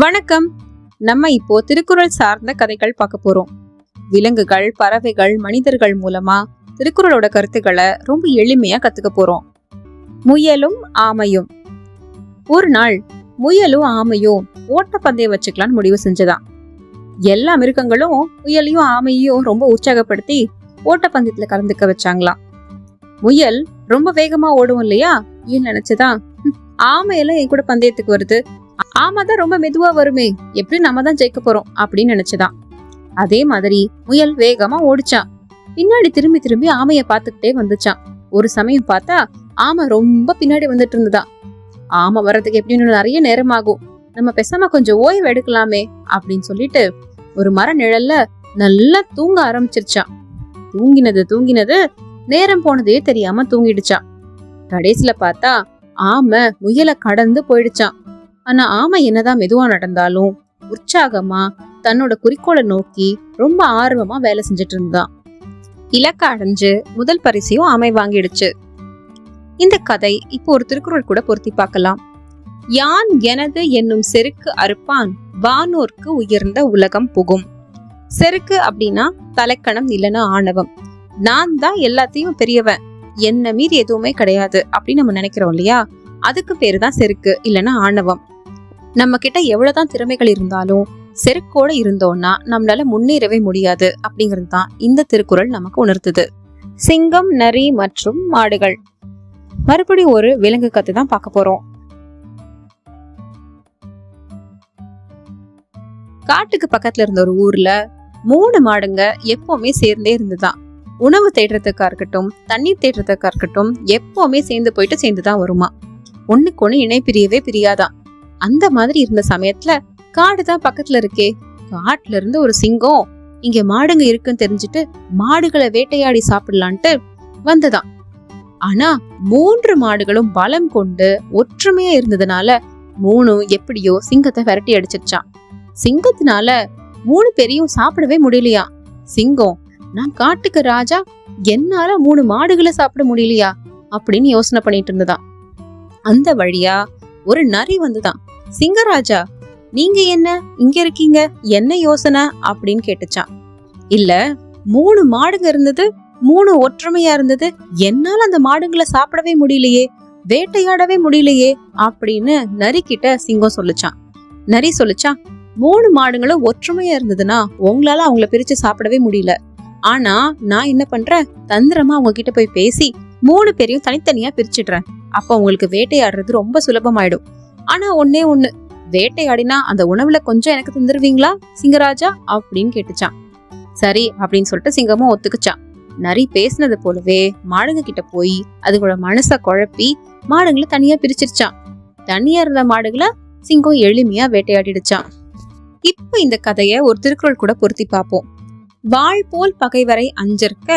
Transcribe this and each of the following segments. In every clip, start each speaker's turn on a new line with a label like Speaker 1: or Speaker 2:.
Speaker 1: வணக்கம். நம்ம இப்போ திருக்குறள் சார்ந்த கதைகள் பார்க்க போறோம். விலங்குகள், பறவைகள், மனிதர்கள் மூலமா திருக்குறளோட கருத்துக்களை ரொம்ப எளிமையா கத்துக்க போறோம். முயலும் ஆமையும். ஒரு நாள் முயலும் ஆமையும் ஓட்டப்பந்தயம் வச்சுக்கலான்னு முடிவு செஞ்சதான். எல்லா மிருகங்களும் முயலையும் ஆமையும் ரொம்ப உற்சாகப்படுத்தி ஓட்டப்பந்தயத்துல கலந்துக்க வச்சாங்களாம். முயல் ரொம்ப வேகமா ஓடும் இல்லையா, ஏன் நினைச்சுதான் ஆமையெல்லாம் என் கூட பந்தயத்துக்கு வருது, ஆமாதான் ரொம்ப மெதுவா வருமே, எப்படி நம்ம தான் ஜெயிக்க போறோம் அப்படின்னு நினைச்சுதான். அதே மாதிரி முயல் வேகமா ஓடிச்சான். பின்னாடி திரும்பி திரும்பி ஆமைய பாத்துக்கிட்டே வந்துச்சான். ஒரு சமயம் பார்த்தா ஆமை ரொம்ப பின்னாடி வந்துட்டு இருந்ததான். ஆமை வர்றதுக்கு எப்படின்னு நிறைய நேரம் ஆகும், நம்ம பேசாம கொஞ்சம் ஓய்வு எடுக்கலாமே அப்படின்னு சொல்லிட்டு ஒரு மர நிழல்ல நல்லா தூங்க ஆரம்பிச்சிருச்சான். தூங்கினது நேரம் போனதே தெரியாம தூங்கிடுச்சான். கடைசியில பார்த்தா ஆமை முயலை கடந்து போயிடுச்சான். ஆனா ஆமை என்னதான் மெதுவா நடந்தாலும் உற்சாகமா தன்னோட குறிக்கோளை நோக்கி ரொம்ப ஆர்வமா வேலை செஞ்சுட்டு இருந்தான். இலக்க அடைஞ்சு முதல் பரிசையும் ஆமை வாங்கிடுச்சு. இந்த கதை இப்போ ஒரு திருக்குறள் கூட பொருத்தி பார்க்கலாம். யான் எனது என்னும் செருக்கு அறுப்பான், வானோர்க்கு உயர்ந்த உலகம் புகும். செருக்கு அப்படின்னா தலைக்கணம், இல்லைன்னா ஆணவம். நான் தான் எல்லாத்தையும் பெரியவன், என்ன மீறி எதுவுமே கிடையாது அப்படின்னு நம்ம நினைக்கிறோம் இல்லையா, அதுக்கு பேரு தான் செருக்கு, இல்லைன்னா ஆணவம். நம்ம கிட்ட எவ்வளவுதான் திறமைகள் இருந்தாலும் செருக்கோட இருந்தோம்னா நம்மளால முன்னேறவே முடியாது அப்படிங்கிறது தான் இந்த திருக்குறள் நமக்கு உணர்த்துது. சிங்கம், நரி மற்றும் மாடுகள். மறுபடியும் ஒரு விலங்கு கத்து தான் பார்க்க போறோம். காட்டுக்கு பக்கத்துல இருந்த ஒரு ஊர்ல 3 மாடுங்க எப்பவுமே சேர்ந்தே இருந்துதான். உணவு தேடுறதுக்கா இருக்கட்டும், தண்ணீர் தேடுறதுக்கா இருக்கட்டும், எப்பவுமே சேர்ந்து போயிட்டு சேர்ந்துதான் வருமா. ஒண்ணுக்கு ஒண்ணு இணை பிரியவே பிரியாதான். அந்த மாதிரி இருந்த சமயத்துல காடுதான் பக்கத்துல இருக்கே, காட்டுல இருந்து ஒரு சிங்கம் இங்க மாடுங்க இருக்குன்னு தெரிஞ்சுட்டு மாடுகளை வேட்டையாடி சாப்பிடலான்ட்டு வந்ததாம். ஆனா 3 மாடுகளும் பலம் கொண்டு ஒற்றுமையா இருந்ததுனால 3 எப்படியோ சிங்கத்தை விரட்டி அடிச்சிருச்சான். சிங்கத்தினால 3 பேரையும் சாப்பிடவே முடியலையா. சிங்கம், நான் காட்டுக்கு ராஜா, என்னால 3 மாடுகளை சாப்பிட முடியலையா அப்படின்னு யோசனை பண்ணிட்டு இருந்ததாம். அந்த வழியா ஒரு நரி வந்துதான். சிங்கராஜா, நீங்க என்ன இங்க இருக்கீங்க, என்ன யோசனை அப்படின்னு கேட்டுச்சான். இல்ல, 3 மாடுங்க இருந்தது, 3 ஒற்றுமையா இருந்தது, என்னால அந்த மாடுங்களை சாப்பிடவே முடியலையே, வேட்டையாடவே முடியலையே அப்படின்னு நரி கிட்ட சிங்கம் சொல்லுச்சான். நரி சொல்லுச்சான், 3 மாடுங்களும் ஒற்றுமையா இருந்ததுன்னா உங்களால அவங்கள பிரிச்சு சாப்பிடவே முடியல. ஆனா நான் என்ன பண்றேன், தந்திரமா அவங்க கிட்ட போய் பேசி 3 பேரையும் தனித்தனியா பிரிச்சுடுறேன். அப்ப உங்களுக்கு வேட்டையாடுறது ரொம்ப சுலபமாயிடும். ஆனா ஒண்ணே ஒண்ணு, வேட்டையாடினா அந்த உணவுல கொஞ்சம் எனக்கு தந்துருவீங்களா சிங்கராஜா அப்படின்னு கேட்டுச்சான். சரி அப்படின்னு சொல்லிட்டு சிங்கமும் ஒத்துக்குச்சான். நரி பேசினது போலவே மாடுங்க கிட்ட போய் அதுகளோட மனச குழப்பி மாடுங்களை தனியா பிரிச்சிருச்சான். தனியா இருந்த மாடுகளை சிங்கம் எளிமையா வேட்டையாடிடுச்சான். இப்ப இந்த கதைய ஒரு திருக்குறள் கூட பொருத்தி பார்ப்போம். வாழ் போல் பகைவரை அஞ்சற்க,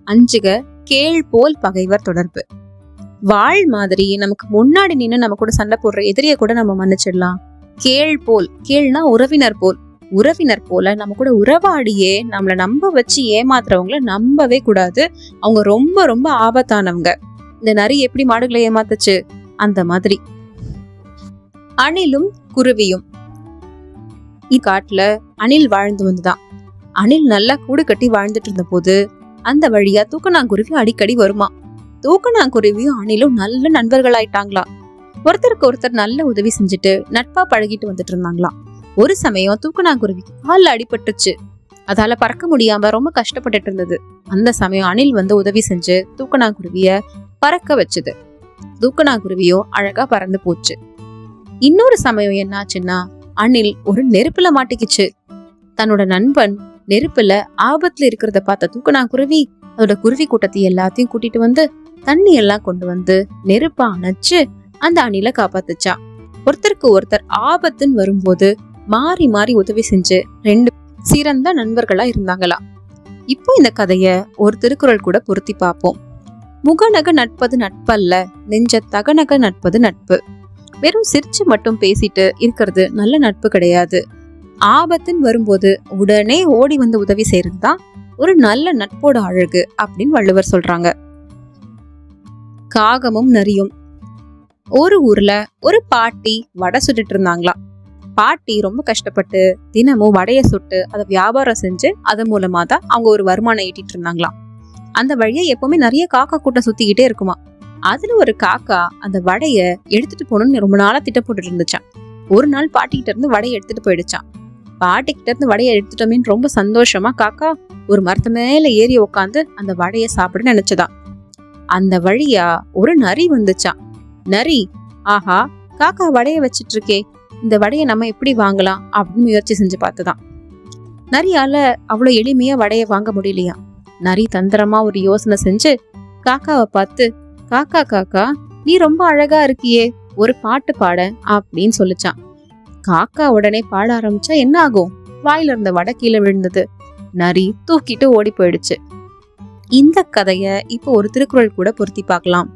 Speaker 1: அஞ்சுக கேள் போல் பகைவர் தொடர்பு. வாழ் மாதிரி நமக்கு முன்னாடி நின்று நம்ம கூட சண்டை போடுற எதிரிய கூட நம்ம மன்னிச்சிடலாம். கேள் போல், கேள்னா உறவினர் போல், உறவினர் போல நம்ம கூட உறவாடியே நம்மள நம்ப வச்சு ஏமாத்துறவங்கள நம்பவே கூடாது. அவங்க ரொம்ப ரொம்ப ஆபத்தானவங்க. இந்த நரி எப்படி மாடுகளை ஏமாத்துச்சு அந்த மாதிரி. அணிலும் குருவியும். இக்காட்டுல அணில் வாழ்ந்து வந்துதான். அணில் நல்லா கூடு கட்டி வாழ்ந்துட்டு இருந்த போது அந்த வழியா தூக்கணாங்குருவி அடிக்கடி வருமா. தூக்கணாங்குருவியும் அணிலும் நல்ல நண்பர்களாயிட்டாங்களா. ஒருத்தருக்கு ஒருத்தர் நல்ல உதவி செஞ்சுட்டு நட்பா பழகிட்டு வந்துட்டு இருந்தாங்களாம். ஒரு சமயம் தூக்கணாங்குருவிக்கு கால்ல அடிபட்டுச்சு. அதால பறக்க முடியாம ரொம்ப கஷ்டப்பட்டுட்டு இருந்தது. அந்த சமயம் அணில் வந்து உதவி செஞ்சு தூக்கணாங்குருவிய பறக்க வச்சுது. தூக்கணாங்குருவியோ அழகா பறந்து போச்சு. இன்னொரு சமயம் என்னாச்சுன்னா, அணில் ஒரு நெருப்புல மாட்டிக்கிச்சு. தன்னோட நண்பன் நெருப்புல ஆபத்துல இருக்கிறத பார்த்த தூக்கணாங்குருவி அதோட குருவி கூட்டத்தை எல்லாத்தையும் கூட்டிட்டு வந்து தண்ணி எல்லாம் கொண்டு வந்து நெருப்பா அணைச்சு அந்த அணிலை காப்பாத்துச்சா. ஒருத்தருக்கு ஒருத்தர் ஆபத்துன்னு வரும்போது மாறி மாறி உதவி செஞ்சு 2 சிறந்த நண்பர்களா இருந்தாங்களா. இப்போ இந்த கதைய ஒரு திருக்குறள் கூட பொருத்தி பார்ப்போம். முகநக நட்பது நட்பல்ல, நெஞ்ச தகநக நட்பது நட்பு. வெறும் சிரிச்சு மட்டும் பேசிட்டு இருக்கிறது நல்ல நட்பு கிடையாது. ஆபத்துன்னு வரும்போது உடனே ஓடி வந்து உதவி செய்யறதுதான் ஒரு நல்ல நட்போட அழகு அப்படின்னு வள்ளுவர் சொல்றாங்க. காகமும் நரியும். ஒரு ஊர்ல ஒரு பாட்டி வடை சுட்டுட்டு இருந்தாங்களாம். பாட்டி ரொம்ப கஷ்டப்பட்டு தினமும் வடைய சுட்டு அதை வியாபாரம் செஞ்சு அது மூலமா தான் அவங்க ஒரு வருமானம் ஈட்டிட்டு இருந்தாங்களாம். அந்த வழியா எப்பவுமே நிறைய காக்கா கூட்டம் சுத்திக்கிட்டே இருக்குமா. அதுல ஒரு காக்கா அந்த வடைய எடுத்துட்டு போகணும்னு ரொம்ப நாளா திட்டம் போட்டுட்டு இருந்துச்சான். ஒரு நாள் பாட்டிக்கிட்ட இருந்து வடையை எடுத்துட்டு போயிடுச்சான். பாட்டிக்கிட்ட இருந்து வடையை எடுத்துட்டோமேன்னு ரொம்ப சந்தோஷமா காக்கா ஒரு மரத்து மேல ஏறி உக்காந்து அந்த வடைய சாப்பிட நினைச்சதான். அந்த வழியா ஒரு நரி வந்துச்சான். நரி, ஆஹா காக்கா வடைய வச்சிட்டு இருக்கே, இந்த வடைய நம்ம எப்படி வாங்கலாம் அப்படின்னு முயற்சி செஞ்சு பார்த்துதான். நரியால அவ்வளவு எளிமையா வடைய வாங்க முடியலையா. நரி தந்திரமா ஒரு யோசனை செஞ்சு காக்காவை பார்த்து, காக்கா காக்கா நீ ரொம்ப அழகா இருக்கியே, ஒரு பாட்டு பாட அப்படின்னு சொல்லிச்சான். காக்கா உடனே பாட ஆரம்பிச்சா என்ன ஆகும்? வாயில இருந்த வடை கீழே விழுந்தது. நரி தூக்கிட்டு ஓடி போயிடுச்சு. இந்த கதைய இப்போ ஒரு திருக்குறள் கூட பொருத்தி பார்க்கலாம்.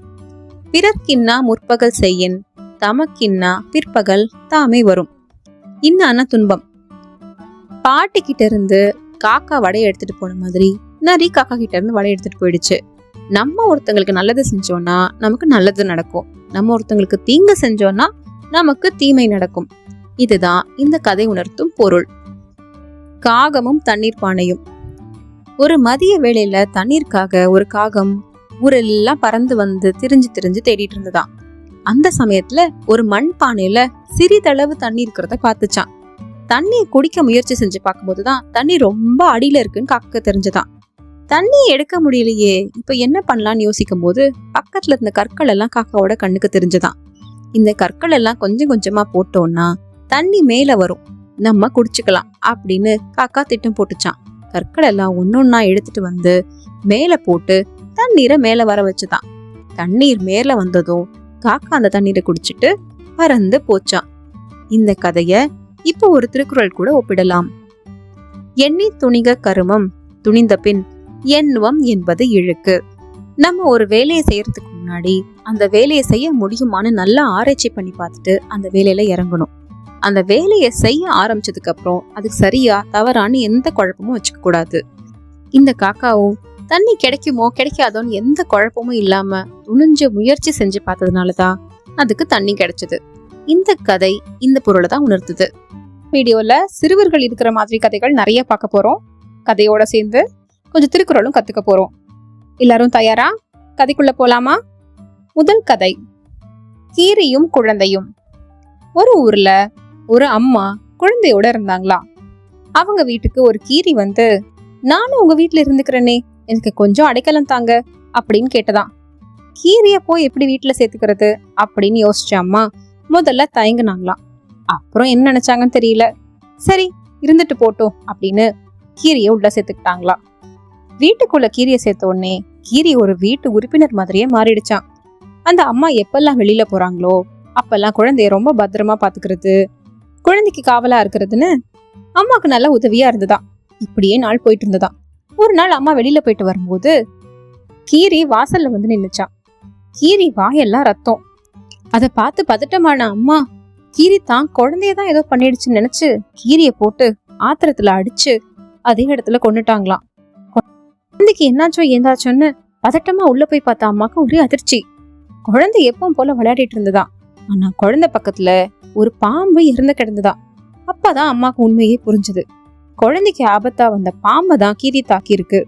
Speaker 1: பிறர்க்கின்னா முற்பகல் செய்யின், தமக்கின்னா பிற்பகல் தாமே வரும். இன்னான துன்பம். பாட்டி கிட்ட இருந்து காக்கா வடையை எடுத்துட்டு போன மாதிரி நரி காக்கா கிட்ட இருந்து வடையை எடுத்துட்டு போயிடுச்சு. நம்ம ஒருத்தங்களுக்கு நல்லது செஞ்சோம்னா நமக்கு நல்லது நடக்கும், நம்ம ஒருத்தங்களுக்கு தீங்கு செஞ்சோம்னா நமக்கு தீமை நடக்கும். இதுதான் இந்த கதை உணர்த்தும் பொருள். காகமும் தண்ணீர் பானையும். ஒரு மதிய வேளையில தண்ணீருக்காக ஒரு காகம் ஊரெல்லாம் பறந்து வந்து திரிஞ்சு தேடிட்டு இருந்ததாம். அந்த சமயத்துல ஒரு மண் பானையில சிறிதளவு தண்ணி இருக்கிறத பார்த்துச்சான். தண்ணியை குடிக்க முயற்சி செஞ்சு பார்க்கும்போதுதான் தண்ணி ரொம்ப அடியில இருக்குன்னு காக்க தெரிஞ்சதான். தண்ணியை எடுக்க முடியலையே, இப்ப என்ன பண்ணலாம்னு யோசிக்கும் போது பக்கத்துல இருந்த கற்கள் எல்லாம் காக்காவோட கண்ணுக்கு தெரிஞ்சதான். இந்த கற்கள் எல்லாம் கொஞ்சம் கொஞ்சமா போட்டோம்னா தண்ணி மேல வரும், நம்ம குடிச்சுக்கலாம் அப்படின்னு காக்கா திட்டம் போட்டுச்சான். கற்கள் எல்லாம் ஒன்னொன்னா எடுத்துட்டு வந்து மேல போட்டு தண்ணீரை மேல வர வச்சுதான். தண்ணீர் மேல வந்ததும் காக்கா அந்த தண்ணீரை குடிச்சிட்டு பறந்து போச்சான். இந்த கதைய இப்போ ஒரு திருக்குறள் கூட ஒப்பிடலாம். எண்ணி துணிக கருமம், துணிந்த பின் எண்ணுவம் என்பது இழுக்கு. நம்ம ஒரு வேலையை செய்யறதுக்கு முன்னாடி அந்த வேலையை செய்ய முடியுமான்னு நல்லா ஆராய்ச்சி பண்ணி பார்த்துட்டு அந்த வேலையில இறங்கணும். அந்த வேலையை செய்ய ஆரம்பிச்சதுக்கு அப்புறம் அதுக்கு சரியா தவறான்னு எந்த குழப்பமும் வச்சுக்க கூடாது. இந்த காக்காவும் தண்ணி கிடைக்குமோ கிடைக்காதோன்னு எந்த குழப்பமும் இல்லாம துணிஞ்சு முயற்சி செஞ்சு பார்த்ததுனாலதான் அதுக்கு தண்ணி கிடைச்சது. இந்த கதை இந்த பொருளை தான் உணர்த்துது. வீடியோல சிறுவர்கள் இருக்கிற மாதிரி கதைகள் நிறைய பார்க்க போறோம். கதையோட சேர்ந்து கொஞ்சம் திருக்குறளும் கத்துக்க போறோம். எல்லாரும் தயாரா? கதைக்குள்ள போலாமா? முதல் கதை, கீரியும் குழந்தையும். ஒரு ஊர்ல ஒரு அம்மா குழந்தையோட இருந்தாங்களாம். அவங்க வீட்டுக்கு ஒரு கீரி வந்து, நானும் உங்க வீட்டுல இருந்துக்கிறேனே, எனக்கு கொஞ்சம் அடைக்கலம் தாங்க அப்படின்னு கேட்டதாம். கீரிய போய் எப்படி வீட்டுல சேர்த்துக்கிறது அப்படின்னு யோசிச்ச அம்மா முதல்ல தயங்குனாங்களாம். அப்புறம் என்ன நினைச்சாங்கன்னு தெரியல, சரி இருந்துட்டு போட்டோம் அப்படின்னு கீரிய உள்ள சேர்த்துக்கிட்டாங்களாம். வீட்டுக்குள்ள கீரிய சேர்த்த உடனே கீரி ஒரு வீட்டு உறுப்பினர் மாதிரியே மாறிடுச்சான். அந்த அம்மா எப்பெல்லாம் வெளியில போறாங்களோ அப்பெல்லாம் குழந்தைய ரொம்ப பத்திரமா பாத்துக்கிறது, குழந்தைக்கு காவலா இருக்கிறதுன்னு அம்மாவுக்கு நல்ல உதவியா இருந்ததாம். இப்படியே நாள் போயிட்டு இருந்ததாம். ஒரு நாள் அம்மா வெளியில போயிட்டு வரும்போது கீரி வாசல்ல வந்து நின்னுச்சான். கீரி வாயெல்லாம் ரத்தம். அதை பார்த்து பதட்டமான அம்மா கீரி தான் குழந்தையதான் ஏதோ பண்ணிடுச்சுன்னு நினைச்சு கீரிய போட்டு ஆத்திரத்துல அடிச்சு அதே இடத்துல கொன்னுட்டாங்களாம். குழந்தைக்கு என்னாச்சோ ஏந்தாச்சோன்னு பதட்டமா உள்ள போய் பார்த்த அம்மாக்கு ஒரே அதிர்ச்சி. குழந்தை எப்பவும் போல விளையாடிட்டு இருந்ததா, ஆனா குழந்தை பக்கத்துல ஒரு பாம்பு இறந்து கிடந்ததா. அப்பதான் அம்மாக்கு உண்மையே புரிஞ்சுது. குழந்தைக்கு ஆபத்தா வந்த பாம்பை தான் கீரி தாக்கி இருக்கு.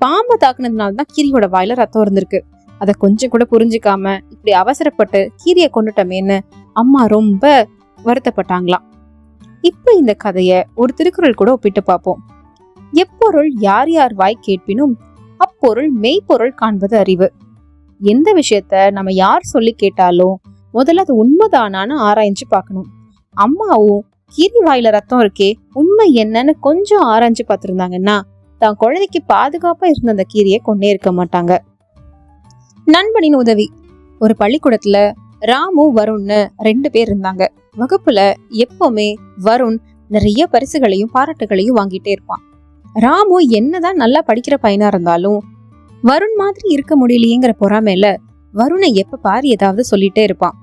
Speaker 1: பாம்பை தாக்குனதுனாலதான் கீரியோட வாயில ரத்தம் இருந்திருக்கு. அதை கொஞ்சம் கூட புரிஞ்சுக்காம இப்படி அவசரப்பட்டு கீரிய கொண்டுட்டமேன்னு அம்மா ரொம்ப வருத்தப்பட்டாங்களாம். இப்ப இந்த கதைய ஒரு திருக்குறள் கூட ஒப்பிட்டு பார்ப்போம். எப்பொருள் யார் யார் வாய் கேட்பினும் அப்பொருள் மெய்ப்பொருள் காண்பது அறிவு. எந்த விஷயத்த நம்ம யார் சொல்லி கேட்டாலும் முதல்ல அது உண்மைதானான்னு ஆராய்ஞ்சு பார்க்கணும். அம்மாவும் கீரி வாயில ரத்தம் இருக்கே உண்மை என்னன்னு கொஞ்சம் ஆராய்ஞ்சு பார்த்திருந்தாங்கன்னா தான் குழந்தைக்கு பாதுகாப்பா இருந்த அந்த கீரியை கொண்டே இருக்க மாட்டாங்க. நண்பனின் உதவி. ஒரு பள்ளிக்கூடத்துல ராமு வருண்னு 2 பேர் இருந்தாங்க. வகுப்புல எப்பவுமே வருண் நிறைய பரிசுகளையும் பாராட்டுகளையும் வாங்கிட்டே இருப்பான். ராமு என்னதான் நல்லா படிக்கிற பையனா இருந்தாலும் வருண் மாதிரி இருக்க முடியலையேங்கிற பொறாமையில வருணை எப்ப பாரு ஏதாவது சொல்லிட்டே இருப்பான்.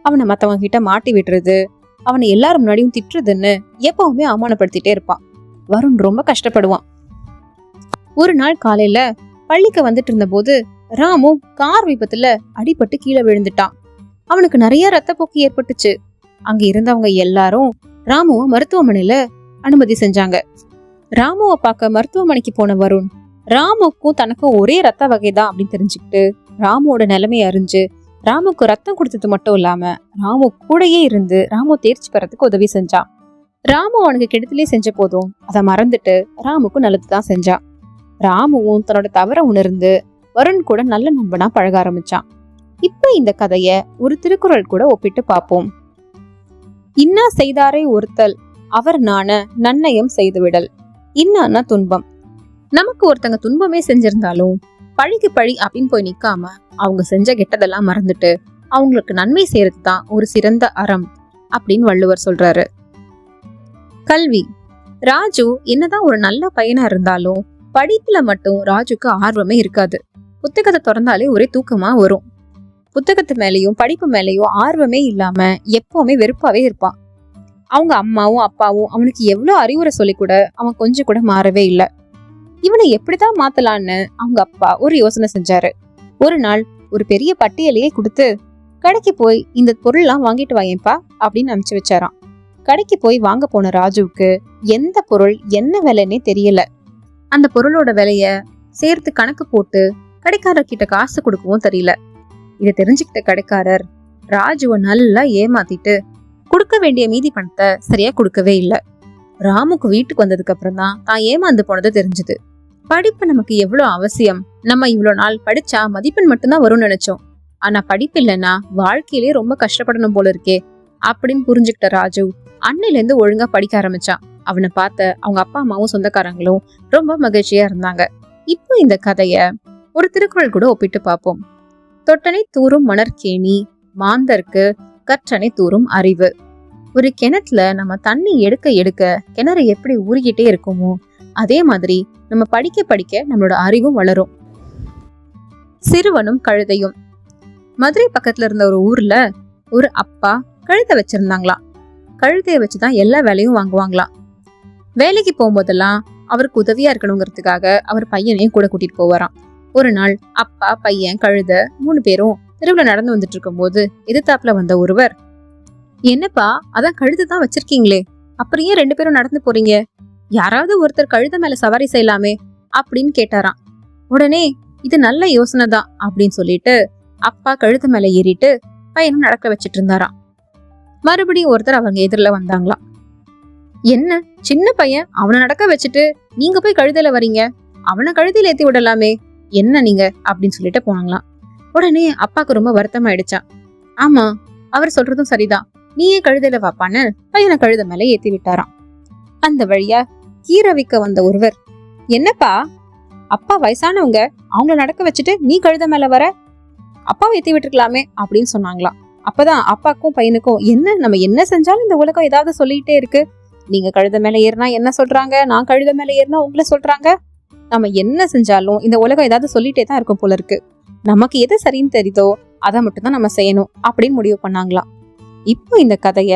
Speaker 1: அவனை மத்தவங்க கிட்ட மாட்டி விடுறது, அவனை எல்லாரும் முன்னாடியும் திட்டுறதுன்னு எப்பவுமே அவமானப்படுத்திட்டே இருப்பான். வருண் ரொம்ப கஷ்டப்படுவான். ஒரு நாள் காலையில பள்ளிக்கு வந்துட்டு இருந்த போது ராமு கார் விபத்துல அடிபட்டு கீழே விழுந்துட்டான். அவனுக்கு நிறைய ரத்தப்போக்கு ஏற்பட்டுச்சு. அங்க இருந்தவங்க எல்லாரும் ராமுவை மருத்துவமனையில அனுமதி செஞ்சாங்க. ராமுவை பார்க்க மருத்துவமனைக்கு போன வருண் ராமுக்கும் தனக்கும் ஒரே ரத்த வகைதான் அப்படின்னு தெரிஞ்சுக்கிட்டு ராமுவோட நிலைமையை அறிஞ்சு ராமுக்கு ரத்தம் கொடுத்தது மட்டும் இல்லாம ராமு கூடயே இருந்து ராமு தேர்ச்சி பெறத்துக்கு உதவி செஞ்சான். ராமு அவனுக்கு கெடுதலே செஞ்ச போதும் அதை மறந்துட்டு ராமுக்கும் நல்லதுதான் செஞ்சான். ராமுவும் தன்னோட தவற உணர்ந்து வருண் கூட நல்ல நண்பனா பழக ஆரம்பிச்சான். இப்ப இந்த கதைய ஒரு திருக்குறள் கூட ஒப்பிட்டு பார்ப்போம். இன்னா செய்தாரை ஒருத்தல் அவர் நாண நன்னயம் செய்துவிடல். இன்னான்னா துன்பம். நமக்கு ஒருத்தங்க துன்பமே செஞ்சிருந்தாலும் பழிக்கு பழி அப்படின்னு போய் நிக்காம அவங்க செஞ்ச கெட்டதெல்லாம் மறந்துட்டு அவங்களுக்கு நன்மை செய்யறது தான் ஒரு சிறந்த அறம் அப்படின்னு வள்ளுவர் சொல்றாரு. கல்வி. ராஜு என்னதான் ஒரு நல்ல பையனா இருந்தாலும் படிப்புல மட்டும் ராஜுக்கு ஆர்வமே இருக்காது. புத்தகத்தை திறந்தாலே ஒரே தூக்கமா வரும். புத்தகத்து மேலேயும் படிப்பு மேலேயும் ஆர்வமே இல்லாம எப்பவுமே வெறுப்பாவே இருப்பான். அவங்க அம்மாவும் அப்பாவும் அவனுக்கு எவ்வளவு அறிவுரை சொல்லி கூட அவன் கொஞ்சம் கூட மாறவே இல்லை. இவனை எப்படிதான் மாத்தலான்னு அவங்க அப்பா ஒரு யோசனை செஞ்சாரு. ஒரு நாள் ஒரு பெரிய பட்டியலையே கொடுத்து கடைக்கு போய் இந்த பொருள்லாம் வாங்கிட்டு வாயேப்பா அப்படின்னு அனுப்பிச்சு வச்சாராம். கடைக்கு போய் வாங்க போன ராஜுவுக்கு எந்த பொருள் என்ன விலைன்னே தெரியல. அந்த பொருளோட விலைய சேர்த்து கணக்கு போட்டு கடைக்காரர்கிட்ட காசு கொடுக்கவும் தெரியல. இதை தெரிஞ்சுக்கிட்ட கடைக்காரர் ராஜுவை நல்லா ஏமாத்திட்டு கொடுக்க வேண்டிய மீதி பணத்தை சரியா கொடுக்கவே இல்லை. ராமுக்கு வீட்டுக்கு வந்ததுக்கு அப்புறம் தான் ஏமாந்து போனது தெரிஞ்சது. படிப்பு நமக்கு எவ்வளவு அவசியம். நம்ம இவ்வளவு நாள் படிச்சா மதிப்பெண் மட்டும்தான் வரும்னு நினைச்சோம். ஆனா படிப்பு இல்லைன்னா வாழ்க்கையிலேயே ரொம்ப கஷ்டப்படணும் போல இருக்கே அப்படின்னு புரிஞ்சுக்கிட்ட ராஜு அன்னையில இருந்து ஒழுங்கா படிக்க ஆரம்பிச்சான். அவனை பார்த்த அவங்க அப்பா அம்மாவும் சொந்தக்காரங்களும் ரொம்ப மகிழ்ச்சியா இருந்தாங்க. இப்போ இந்த கதைய ஒரு திருக்குறள் கூட ஒப்பிட்டு பார்ப்போம். தொட்டனை தூரும் மணற்கேணி மாந்தர்க்கு கற்றனை தூரும் அறிவு. ஒரு கிணத்துல நம்ம தண்ணி எடுக்க எடுக்க கிணறு எப்படி ஊறிக்கிட்டே இருக்குமோ அதே மாதிரி நம்ம படிக்க படிக்க நம்மளோட அறிவும் வளரும். சிறுவனும் கழுதையும். மதுரை பக்கத்துல இருந்த ஒரு ஊர்ல ஒரு அப்பா கழுதை வச்சிருந்தாங்களாம். கழுதைய வச்சுதான் எல்லா வேலையும் வாங்குவாங்களாம். வேலைக்கு போகும்போதெல்லாம் அவருக்கு உதவியா இருக்கணுங்கிறதுக்காக அவர் பையனையும் கூட கூட்டிட்டு போவாராம். ஒரு நாள் அப்பா பையன் கழுதை 3 பேரும் தெருவுல நடந்து வந்துட்டு இருக்கும் போது எதிர்த்தாப்புல வந்த ஒருவர், என்னப்பா அதான் கழுதை தான் வச்சிருக்கீங்களே, அப்புறம் ஏன் 2 பேரும் நடந்து போறீங்க, யாராவது ஒருத்தர் கழுதை மேல சவாரி செய்யலாமே அப்படின்னு கேட்டாராம். உடனே இது நல்ல யோசனை தான் அப்படின்னு சொல்லிட்டு அப்பா கழுதை மேல ஏறிட்டு பையனும் நடக்க வச்சிட்டு இருந்தாராம். மறுபடியும் ஒருத்தர் அவங்க எதிரில வந்தாங்களாம். என்ன சின்ன பையன், அவனை நடக்க வச்சுட்டு நீங்க போய் கழுதையில வரீங்க, அவனை கழுதையில ஏத்தி விடலாமே, என்ன நீங்க அப்படின்னு சொல்லிட்டு போனாங்களாம். உடனே அப்பாக்கு ரொம்ப வருத்தம் ஆயிடுச்சான். ஆமா அவர் சொல்றதும் சரிதான், நீயே கழுதையில வாப்பான்னு பையனை கழுதை மேல ஏத்தி விட்டாராம். அந்த வழியா கீரை விற்க வந்த ஒருவர், என்னப்பா அப்பா வயசானவங்க, அவங்கள நடக்க வச்சுட்டு நீ கழுதை மேல வர, அப்பாவை ஏத்தி விட்டுருக்கலாமே அப்படின்னு சொன்னாங்களாம். அப்பதான் அப்பாக்கும் பையனுக்கும், என்ன நம்ம என்ன செஞ்சாலும் இந்த உலகம் ஏதாவது சொல்லிட்டே இருக்கு, நீங்க கழுதை மேல ஏறினா என்ன சொல்றாங்க, நான் கழுதை மேல ஏறினா உங்களை சொல்றாங்க, நம்ம என்ன செஞ்சாலும் இந்த உலகம் ஏதாவது சொல்லிட்டே தான் இருக்கும் போல இருக்கு, நமக்கு எது சரின்னு தெரியுதோ அதை மட்டும் தான் நம்ம செய்யணும் அப்படின்னு முடிவு பண்ணாங்களாம். இப்போ இந்த கதைய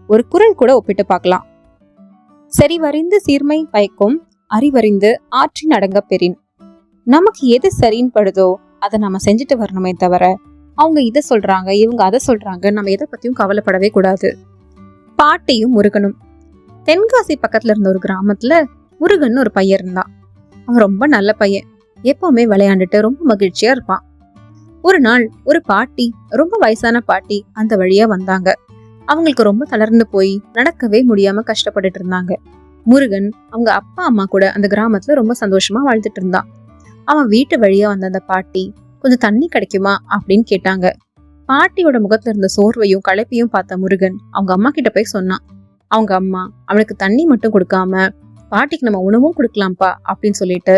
Speaker 1: ஒரு குறள் கூட ஒப்பிட்டு பார்க்கலாம். சரிவறிந்து சீர்மை பயக்கும் அறிவறிந்து ஆற்றின் அடங்க பெறின். நமக்கு எது சரின்னு படுதோ அதை நம்ம செஞ்சுட்டு வரணுமே தவிர அவங்க இதை சொல்றாங்க இவங்க அதை சொல்றாங்க நம்ம எதை பத்தியும் கவலைப்படவே கூடாது. பாட்டியும் முருகனும். தென்காசி பக்கத்துல இருந்த ஒரு கிராமத்துல முருகன் ஒரு பையன் இருந்தான். அவன் ரொம்ப நல்ல பையன், எப்பவுமே விளையாண்டுட்டு ரொம்ப மகிழ்ச்சியா இருப்பான். ஒரு நாள் ஒரு பாட்டி, ரொம்ப வயசான பாட்டி அந்த வழியா வந்தாங்க. அவங்களுக்கு ரொம்ப தளர்ந்து போய் நடக்கவே முடியாம கஷ்டப்பட்டுட்டு இருந்தாங்க. முருகன் அவங்க அப்பா அம்மா கூட அந்த கிராமத்துல ரொம்ப சந்தோஷமா வாழ்ந்துட்டு இருந்தான். அவன் வீட்டு வழியா வந்த அந்த பாட்டி, கொஞ்சம் தண்ணி கிடைக்குமா அப்படின்னு கேட்டாங்க. பாட்டியோட முகத்துல இருந்த சோர்வையும் களைப்பையும் பார்த்த முருகன் அவங்க அம்மா கிட்ட போய் சொன்னான். அவங்க அம்மா அவனுக்கு தண்ணி மட்டும் கொடுக்காம பாட்டிக்கு நம்ம உணவும் கொடுக்கலாம்ப்பா அப்படின்னு சொல்லிட்டு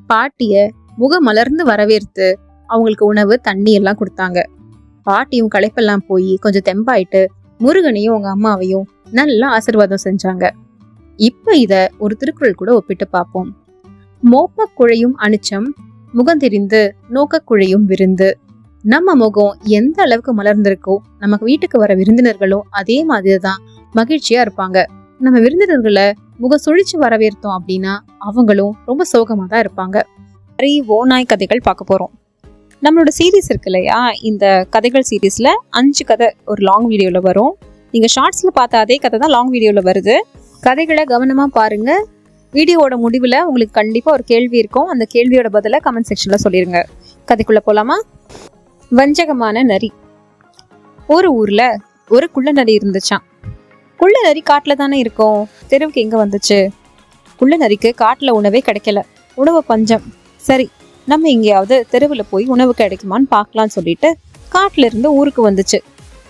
Speaker 1: பாட்டிய முக மலர்ந்து வரவேற்று அவங்களுக்கு உணவு தண்ணி எல்லாம் கொடுத்தாங்க. பாட்டியும் களைப்பெல்லாம் போய் கொஞ்சம் தெம்பாயிட்டு முருகனையும் அவங்க அம்மாவையும் நல்லா ஆசீர்வாதம் செஞ்சாங்க. இப்ப இத ஒரு திருக்குறள் கூட ஒப்பிட்டு பார்ப்போம். மோப்ப குழையும் அனிச்சம் முகந்தெரிந்து நோக்க குழையும் விருந்து. நம்ம முகம் எந்த அளவுக்கு மலர்ந்திருக்கோ நமக்கு வீட்டுக்கு வர விருந்தினர்களும் அதே மாதிரிதான் மகிழ்ச்சியா இருப்பாங்க. நம்ம விருந்தினர்களை முக சுழிச்சு வரவேற்றோம் அப்படின்னா அவங்களும் ரொம்ப சோகமா தான் இருப்பாங்க. ஓநாய் கதைகள் பார்க்க போறோம். நம்மளோட சீரீஸ் இருக்கு இல்லையா, இந்த கதைகள் சீரீஸ்ல 5 கதை ஒரு லாங் வீடியோல வரும். நீங்க ஷார்ட்ஸ்ல பார்த்த அதே கதை தான் லாங் வீடியோல வருது. கதைகளை கவனமா பாருங்க. வீடியோவோட முடிவுல உங்களுக்கு கண்டிப்பா ஒரு கேள்வி இருக்கும். அந்த கேள்வியோட பதில கமெண்ட் செக்ஷன்ல சொல்லிருங்க. கதைக்குள்ள போலாமா? வஞ்சகமான நரி. ஒரு ஊர்ல ஒரு குள்ள நரி இருந்துச்சான். குள்ள நரி காட்டுல தானே இருக்கும், தெருவுக்கு எங்க வந்துச்சு? குள்ள நரிக்கு காட்டுல உணவே கிடைக்கல, உணவு பஞ்சம். சரி, நம்ம எங்கேயாவது தெருவில் போய் உணவு கிடைக்குமான்னு பார்க்கலான்னு சொல்லிட்டு காட்டுல இருந்து ஊருக்கு வந்துச்சு.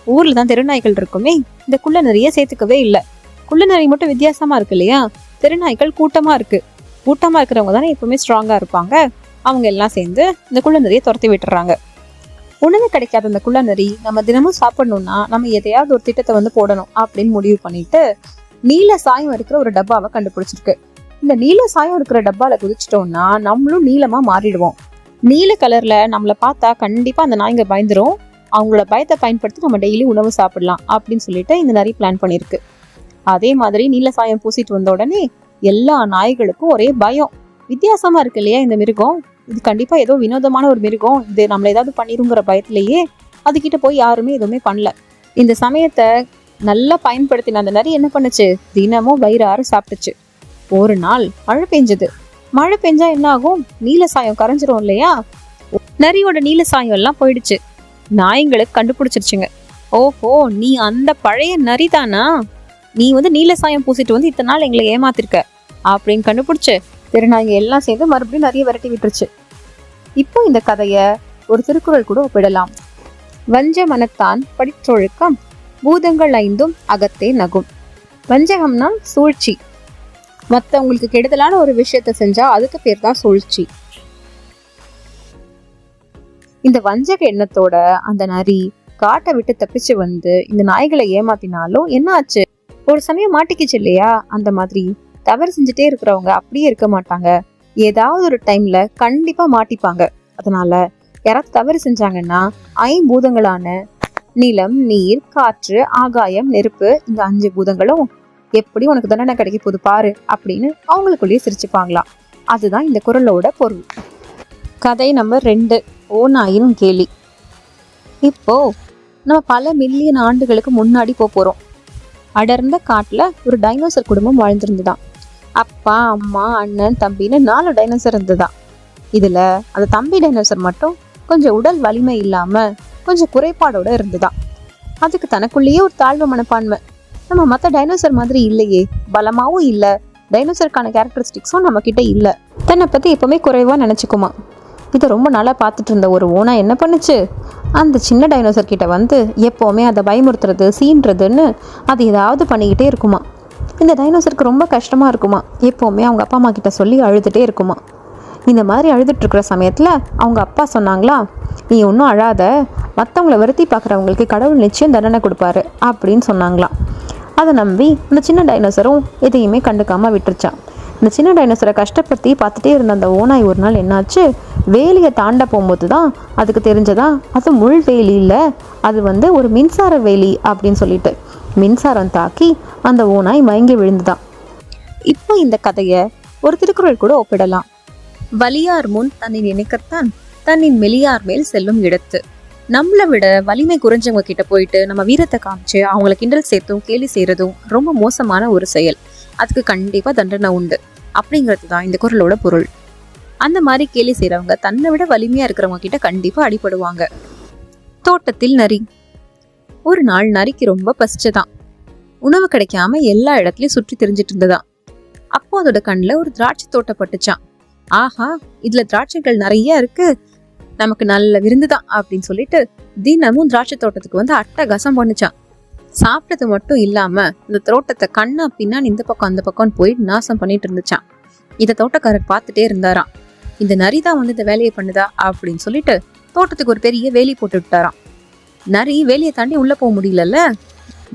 Speaker 1: ஊர்ல தான் தெருநாய்கள் இருக்குமே, இந்த குள்ள நரியை சேர்த்துக்கவே இல்லை. குள்ள நரி மட்டும் வித்தியாசமா இருக்கு இல்லையா? தெருநாய்கள் கூட்டமா இருக்கு. கூட்டமா இருக்கிறவங்க தானே எப்பவுமே ஸ்ட்ராங்கா இருப்பாங்க. அவங்க எல்லாம் சேர்ந்து இந்த குள்ள நரியை துரத்தி விட்டுறாங்க. உணவு கிடைக்காத அந்த குள்ள நரி நம்ம தினமும் சாப்பிடணும்னா நம்ம எதையாவது ஒரு திட்டத்தை வந்து போடணும் அப்படின்னு முடிவு பண்ணிட்டு நீல சாயம் இருக்கிற ஒரு டப்பாவை கண்டுபிடிச்சிருக்கு. இந்த நீல சாயம் இருக்கிற டப்பால குதிச்சிட்டோம்னா நம்மளும் நீளமா மாறிடுவோம். நீல கலர்ல நம்மளை பார்த்தா கண்டிப்பா அந்த நாய்ங்க பயந்துரும். அவங்களோட பயத்தை பயன்படுத்தி நம்ம டெய்லி உணவு சாப்பிடலாம் அப்படின்னு சொல்லிட்டு இந்த நரி பிளான் பண்ணிருக்கு. அதே மாதிரி நீல சாயம் பூசிட்டு வந்த உடனே எல்லா நாய்களுக்கும் ஒரே பயம். வித்தியாசமா இருக்கு இல்லையா இந்த மிருகம்? இது கண்டிப்பா ஏதோ வினோதமான ஒரு மிருகம், இது நம்மள ஏதாவது பண்ணிருங்கிற பயத்திலேயே அதுகிட்ட போய் யாருமே எதுவுமே பண்ணல. இந்த சமயத்தை நல்லா பயன்படுத்தின அந்த நரி என்ன பண்ணுச்சு? தினமும் வயிறார சாப்பிட்டுச்சு. ஒரு நாள் மழை பெஞ்சது. மழை பெஞ்சா என்ன ஆகும்? நீல சாயம் கரைஞ்சிரும் இல்லையா? நரியோட நீல சாயம் எல்லாம் போயிடுச்சு. நாய்ங்களுக்கு கண்டுபிடிச்சிருச்சுங்க. ஓஹோ, நீ அந்த பழைய நரி தானா? நீ வந்து நீல சாயம் பூசிட்டு வந்து இத்தனை நாள் எங்களை ஏமாத்திருக்க அப்படின்னு கண்டுபிடிச்சு திருநாய்ங்க எல்லாம் சேர்ந்து மறுபடியும் நிறைய விரட்டி விட்டுருச்சு. இப்போ இந்த கதைய ஒரு திருக்குறள் கூட ஒப்பிடலாம். வஞ்ச மனத்தான் படிற்றொழுக்கம், பூதங்கள் ஐந்தும் அகத்தே நகும். வஞ்சகம்னா சூழ்ச்சி. மற்றவங்களுக்கு கெடுதலான ஒரு விஷயத்த செஞ்சா அதுக்கு பேர் தான் சூழ்ச்சி. இந்த வஞ்சக எண்ணத்தோட அந்த நரி காட்டை விட்டு தப்பிச்சு வந்து இந்த நாய்களை ஏமாத்தினாலும் என்ன ஆச்சு? ஒரு சமயம் மாட்டிக்கிச்சு இல்லையா? அந்த மாதிரி தவறு செஞ்சுட்டே இருக்கிறவங்க அப்படியே இருக்க மாட்டாங்க. ஏதாவது ஒரு டைம்ல கண்டிப்பா மாட்டிப்பாங்க. அதனால யாராவது தவறு செஞ்சாங்கன்னா ஐம்பூதங்களான நிலம், நீர், காற்று, ஆகாயம், நெருப்பு, இந்த 5 பூதங்களும் எப்படி உனக்கு தண்டனை கிடைக்க போது பாரு அப்படின்னு அவங்களுக்குள்ளேயே சிரிச்சுப்பாங்களாம். அதுதான் இந்த குறளோட பொருள். கதை நம்பர் 2, ஓநாயின் கேலி. இப்போ நம்ம பல மில்லியன் ஆண்டுகளுக்கு முன்னாடி போறோம். அடர்ந்த காட்டுல ஒரு டைனோசர் குடும்பம் வாழ்ந்திருந்துதான். அப்பா, அம்மா, அண்ணன், தம்பின்னு 4 டைனோசர் இருந்துதான். இதுல அந்த தம்பி டைனோசர் மட்டும் கொஞ்சம் உடல் வலிமை இல்லாம கொஞ்சம் குறைபாடோட இருந்துதான். அதுக்கு தனக்குள்ளேயே ஒரு தாழ்வு மனப்பான்மை. நம்ம மற்ற டைனோசர் மாதிரி இல்லையே, பலமாவும் இல்ல, டைனோசருக்கான கேரக்டரிஸ்டிக்ஸும் நம்ம கிட்ட இல்ல, தன்னை பத்தி எப்பவுமே குறைவா நினைச்சுக்குமா. இதை ரொம்ப நாளா பார்த்துட்டு இருந்த ஒரு ஓனா என்ன பண்ணுச்சு? அந்த சின்ன டைனோசர் கிட்ட வந்து எப்போவுமே அதை பயமுறுத்துறது, சீன்றதுன்னு அது ஏதாவது பண்ணிக்கிட்டே இருக்குமா. இந்த டைனோசருக்கு ரொம்ப கஷ்டமாக இருக்குமா. எப்போவுமே அவங்க அப்பா அம்மா கிட்ட சொல்லி அழுதுகிட்டே இருக்குமா. இந்த மாதிரி அழுதுட்டு இருக்கிற சமயத்தில் அவங்க அப்பா சொன்னாங்களா, நீ ஒன்றும் அழாத, மற்றவங்கள வருத்தி பார்க்குறவங்களுக்கு கடவுள் நிச்சயம் தண்டனை கொடுப்பாரு அப்படின்னு சொன்னாங்களாம். அதை நம்பி இந்த சின்ன டைனோசரும் எதையுமே கண்டுக்காமல் விட்டுருச்சான். இந்த சின்ன டைனோசரை கஷ்டப்படுத்தி பார்த்துட்டே இருந்த அந்த ஓநாய் ஒரு நாள் என்னாச்சு, வேலியை தாண்ட போகும்போது தான் அதுக்கு தெரிஞ்சதா அது முள் வேலி இல்லை, அது வந்து ஒரு மின்சார வேலி அப்படின்னு சொல்லிட்டு மின்சாரம் தாக்கி அந்த ஓநாய் மயங்கி விழுந்துதான். இப்போ இந்த கதையை ஒரு திருக்குறள் கூட ஒப்பிடலாம். வலியார் முன் தன்னை நினைக்கத்தான் தன்னின் மெலியார் மேல் செல்லும் இடத்து. நம்மளை விட வலிமை குறைஞ்சவங்க கிட்ட போயிட்டு நம்ம வீரத்தை காமிச்சு அவங்கள கிண்டல் சேர்த்தும் கேலி செய்யறதும் ரொம்ப மோசமான ஒரு செயல். அதுக்கு கண்டிப்பா தண்டனை உண்டு அப்படிங்கிறது தான் இந்த குறளோட பொருள். அந்த மாதிரி கேலி செய்யறவங்க தன்னை விட வலிமையா இருக்கிறவங்க கிட்ட கண்டிப்பா அடிபடுவாங்க. தோட்டத்தில் நரி. ஒரு நாள் நரிக்கு ரொம்ப பசிச்சுதான். உணவு கிடைக்காம எல்லா இடத்துலயும் சுற்றி திரிஞ்சிட்டு இருந்ததான். அப்போ அதோட கண்ணுல ஒரு திராட்சை தோட்டம் பட்டுச்சான். ஆஹா, இதுல திராட்சைகள் நிறைய இருக்கு, நமக்கு நல்ல விருந்துதான் அப்படின்னு சொல்லிட்டு தினமும் திராட்சை தோட்டத்துக்கு வந்து அட்டகாசம் பண்ணுச்சான். சாப்பிட்டது மட்டும் இல்லாம இந்த தோட்டத்தை கண்ணா பின்னான்னு இந்த பக்கம் அந்த பக்கம் போய் நாசம் பண்ணிட்டு இருந்துச்சான். இத தோட்டக்காரர் பார்த்துட்டே இருந்தாராம். இந்த நரிதான் வந்து இந்த வேலையை பண்ணுதா அப்படின்னு சொல்லிட்டு தோட்டத்துக்கு ஒரு பெரிய வேலி போட்டு விட்டாராம். நரி வேலியை தாண்டி உள்ள போக முடியலல்ல.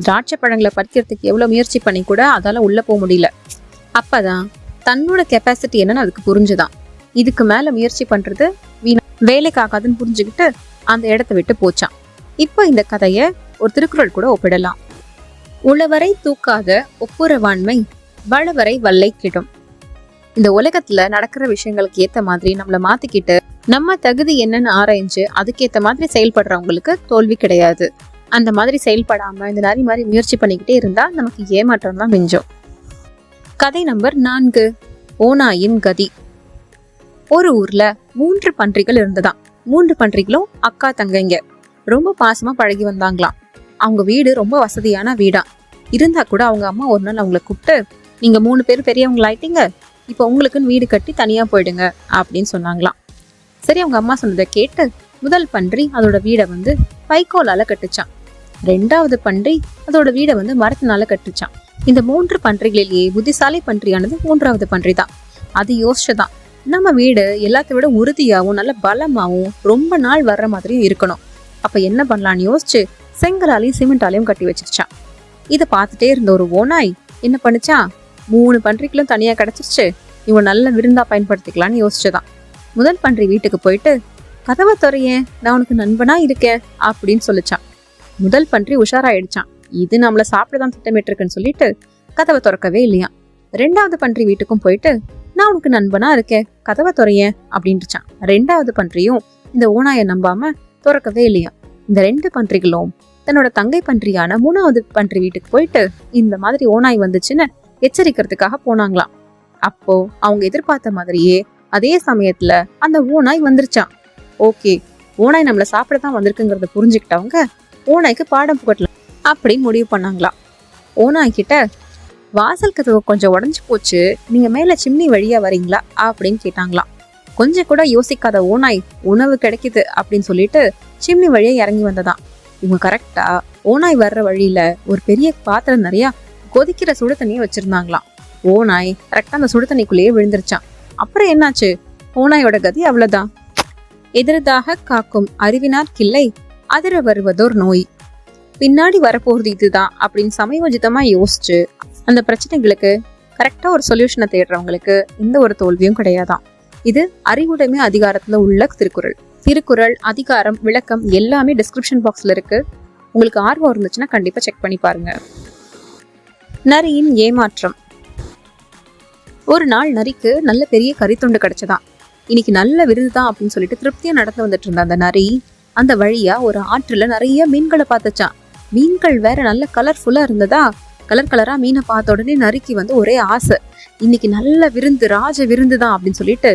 Speaker 1: திராட்சை பழங்களை பறிக்கிறதுக்கு எவ்வளவு முயற்சி பண்ணி கூட அதால உள்ள போக முடியல. அப்பதான் தன்னோட கெப்பாசிட்டி என்னன்னு அதுக்கு புரிஞ்சுதான். இதுக்கு மேல முயற்சி பண்றது வேலைக்காகாதுன்னு புரிஞ்சுக்கிட்டு அந்த இடத்த விட்டு போச்சான். இப்போ இந்த கதைய ஒரு திருக்குறள் கூட ஒப்பிடலாம். உழவரை தூக்காத ஒப்புரவாண்மை வளவரை வல்லை கிடும். இந்த உலகத்துல நடக்கிற விஷயங்களுக்கு ஏத்த மாதிரி நம்மள மாத்திக்கிட்டு நம்ம தகுதி என்னன்னு ஆராய்ஞ்சு அதுக்கேத்த மாதிரி செயல்படுறவங்களுக்கு தோல்வி கிடையாது. அந்த மாதிரி செயல்படாம இந்த மாதிரி முயற்சி பண்ணிக்கிட்டே இருந்தா நமக்கு ஏமாற்றம் தான் மிஞ்சம். கதை நம்பர் 4, ஓநாயின் கதி. ஒரு ஊர்ல 3 பன்றிகள் இருந்ததாம். 3 பன்றிகளும் அக்கா தங்கைங்க. ரொம்ப பாசமா பழகி வந்தாங்களாம். அவங்க வீடு ரொம்ப வசதியான வீடா இருந்தா கூட அவங்க அம்மா ஒரு நாள் அவங்கள கூப்பிட்டு, நீங்க 3 பேர் பெரியவங்களாயிட்டீங்க, இப்போ உங்களுக்குன்னு வீடு கட்டி தனியா போயிடுங்க அப்படின்னு சொன்னாங்களாம். சரி, அவங்க அம்மா சொன்னதை கேட்டு முதல் பன்றி அதோட வீடை வைக்கோலால கட்டுச்சான். 2வது பன்றி அதோட வீடை மரத்தினால கட்டுச்சான். இந்த 3 பன்றிகளிலேயே புத்திசாலி பன்றியானது 3வது பன்றி தான். அது யோசிச்சுதான், நம்ம வீடு எல்லாத்த விட உறுதியாகவும் நல்ல பலமாகவும் ரொம்ப நாள் வர்ற மாதிரியும் இருக்கணும். அப்ப என்ன பண்ணலான்னு யோசிச்சு செங்கலாலையும் சிமெண்டாலையும் கட்டி வச்சிருச்சான். இதை பார்த்துட்டே இருந்த ஒரு ஓநாய் என்ன பண்ணுச்சான், 3 பன்றிகளும் தனியா கிடைச்சிருச்சு, இவன் நல்ல விருந்தா பயன்படுத்திக்கலான்னு யோசிச்சுதான். முதல் பன்றி வீட்டுக்கு போயிட்டு, கதவை துறையேன், நான் உனக்கு நண்பனா இருக்கேன் அப்படின்னு சொல்லிச்சான். முதல் பன்றி உஷாராயிடுச்சான், இது நம்மள சாப்பிடதான் திட்டமிட்டிருக்குன்னு சொல்லிட்டு கதவை திறக்கவே இல்லையா. 2வது பன்றி வீட்டுக்கும் போயிட்டு, நான் உனக்கு நண்பனா இருக்கேன், கதவை துறையேன் அப்படின்ட்டுச்சான். 2வது பன்றியும் இந்த ஓநாயை நம்பாம திறக்கவே இல்லையா. இந்த 2 பன்றிகளும் தன்னோட தங்கை பன்றியான 3வது பன்றி வீட்டுக்கு போயிட்டு இந்த மாதிரி ஓநாய் வந்துச்சுன்னு எச்சரிக்கிறதுக்காக போனாங்களாம். அப்போ அவங்க எதிர்பார்த்த மாதிரியே அதே சமயத்துல அந்த ஓநாய் வந்துருச்சான். ஓகே, ஓநாய் நம்மள சாப்பிடதான் வந்திருக்குங்கிறத புரிஞ்சுக்கிட்டவங்க ஓநாய்க்கு பாடம் புகட்டலாம் அப்படின்னு முடிவு பண்ணாங்களாம். ஓநாய் கிட்ட, வாசல் கதவு கொஞ்சம் உடஞ்சு போச்சு, நீங்க மேல சிம்னி வழியா வரீங்களா அப்படின்னு கேட்டாங்களாம். கொஞ்சம் கூட யோசிக்காத ஓநாய், உணவு கிடைக்குது அப்படின்னு சொல்லிட்டு சிம்னி வழியா இறங்கி வந்ததான். இவங்க கரெக்டா ஓநாய் வர்ற வழியில ஒரு பெரிய பாத்திரம் நிறைய கொதிக்கிற சுடு தண்ணியை வச்சிருந்தாங்களாம். ஓநாய் கரெக்டா அந்த சுடு தண்ணிக்குள்ளேயே விழுந்துருச்சான். அப்புறம் என்னாச்சு, ஓநாயோட கதி அவ்வளவுதான். எதிரதாக காக்கும் அறிவினார் கிள்ளை, அதிர வருவதோர் நோய். பின்னாடி வரப்போறது இதுதான் அப்படின்னு சமயோஜிதமா யோசிச்சு அந்த பிரச்சனைகளுக்கு கரெக்டா ஒரு சொல்யூஷனை தேடுறவங்களுக்கு இந்த ஒரு தோல்வியும் கிடையாதான். இது அறிவுடைமை அதிகாரத்துல உள்ள திருக்குறள். திருக்குறள் அதிகாரம் விளக்கம் எல்லாமே டிஸ்கிரிப்ஷன் பாக்ஸ்ல இருக்கு. உங்களுக்கு ஆர்வம் இருந்துச்சுன்னா கண்டிப்பா செக் பண்ணி பாருங்க. நரியின் ஏமாற்றம். ஒரு நாள் நரிக்கு நல்ல பெரிய கறித்துண்டு கிடைச்சதான். இன்னைக்கு நல்ல விருதுதான் அப்படின்னு சொல்லிட்டு திருப்தியா நடந்து வந்துட்டு இருந்த அந்த நரி அந்த வழியா ஒரு ஆற்றுல நிறைய மீன்களை பார்த்துச்சான். மீன்கள் வேற நல்ல கலர்ஃபுல்லா இருந்ததா. கலர் கலரா மீனை பார்த்த உடனே நரிக்கு ஒரே ஆசை, இன்னைக்கு நல்ல விருந்து, ராஜ விருந்து தான் அப்படின்னு சொல்லிட்டு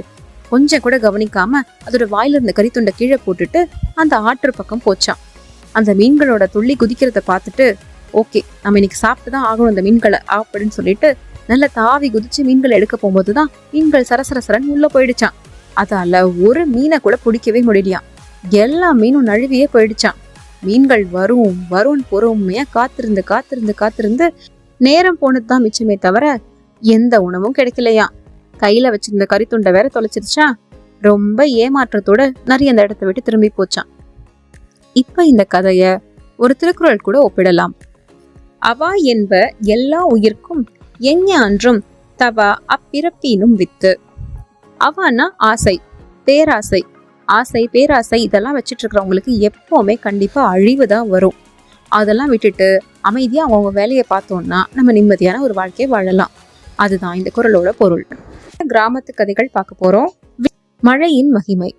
Speaker 1: கொஞ்சம் கூட கவனிக்காம அதோட வாயில இருந்த கறித்துண்டை கீழே போட்டுட்டு அந்த ஆற்று பக்கம் போச்சான். அந்த மீன்களோட துள்ளி குதிக்கிறத பார்த்துட்டு, ஓகே, நம்ம இன்னைக்கு சாப்பிட்டுதான் ஆகணும் இந்த மீன்களை அப்படின்னு சொல்லிட்டு நல்ல தாவி குதிச்சு மீன்களை எடுக்க போகும்போதுதான் மீன்கள் சரசரசரன் உள்ள போயிடுச்சான். அதால ஒரு மீனை கூட பிடிக்கவே முடியலையாம். எல்லா மீனும் நழுவியே போயிடுச்சான். மீன்கள் வரும் பொறுமையா காத்திருந்து நேரம் போனதுதான் மிச்சமே தவிர எந்த உணவும் கிடைக்கலையா. கையில வச்சிருந்த கறித்துண்டை வேற தொலைச்சிருச்சா. ரொம்ப ஏமாற்றத்தோட நிறைய அந்த இடத்த விட்டு திரும்பி போச்சான். இப்ப இந்த கதைய ஒரு திருக்குறள் கூட ஒப்பிடலாம். அவா என்ப எல்லா உயிர்க்கும் எஞ்ஞான்றும் தவா அப்பிறப்பினும் வித்து. அவான்னா ஆசை, பேராசை. ஆசை, பேராசை இதெல்லாம் வச்சுட்டு இருக்கிறவங்களுக்கு எப்பவுமே கண்டிப்பா அழிவு தான் வரும். அதெல்லாம் விட்டுட்டு அமைதியா அவங்க வேலையை பார்த்தோம்னா நம்ம நிம்மதியான ஒரு வாழ்க்கையை வாழலாம். அதுதான் இந்த குறளோட பொருள். கிராமத்து கதைகள் பார்க்க போறோம். மழையின் மகிமை.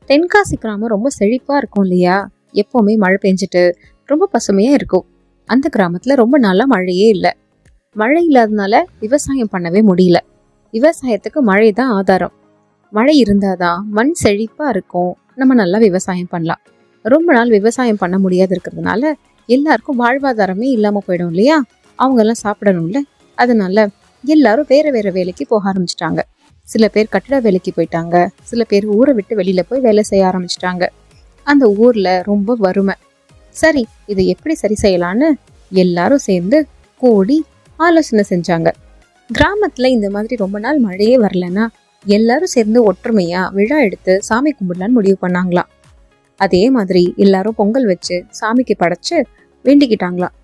Speaker 1: தென்காசி கிராமம் ரொம்ப செழிப்பா இருக்கும் இல்லையா. எப்பவுமே மழை பெஞ்சிட்டு ரொம்ப பசுமையா இருக்கும். அந்த கிராமத்துல ரொம்ப நாளா மழையே இல்லை. மழை இல்லாதனால விவசாயம் பண்ணவே முடியல. விவசாயத்துக்கு மழை தான் ஆதாரம். மழை இருந்தாதான் மண் செழிப்பா இருக்கும், நம்ம நல்லா விவசாயம் பண்ணலாம். ரொம்ப நாள் விவசாயம் பண்ண முடியாது இருக்கிறதுனால எல்லாருக்கும் வாழ்வாதாரமே இல்லாம போயிடும் இல்லையா. அவங்க எல்லாம் சாப்பிடணும்ல. அதனால எல்லாரும் வேற வேற வேலைக்கு போக ஆரம்பிச்சிட்டாங்க. சில பேர் கட்டிட வேலைக்கு போயிட்டாங்க, சில பேர் ஊரை விட்டு வெளியில போய் வேலை செய்ய ஆரம்பிச்சிட்டாங்க. அந்த ஊர்ல ரொம்ப வறுமை. சரி, இதை எப்படி சரி செய்யலான்னு எல்லாரும் சேர்ந்து கூடி ஆலோசனை செஞ்சாங்க. கிராமத்துல இந்த மாதிரி ரொம்ப நாள் மழையே வரலன்னா எல்லாரும் சேர்ந்து ஒற்றுமையா விழா எடுத்து சாமி கும்பிடலான்னு முடிவு பண்ணாங்களாம். அதே மாதிரி எல்லாரும் பொங்கல் வச்சு சாமிக்கு படைச்சு வேண்டிக்கிட்டாங்களாம்.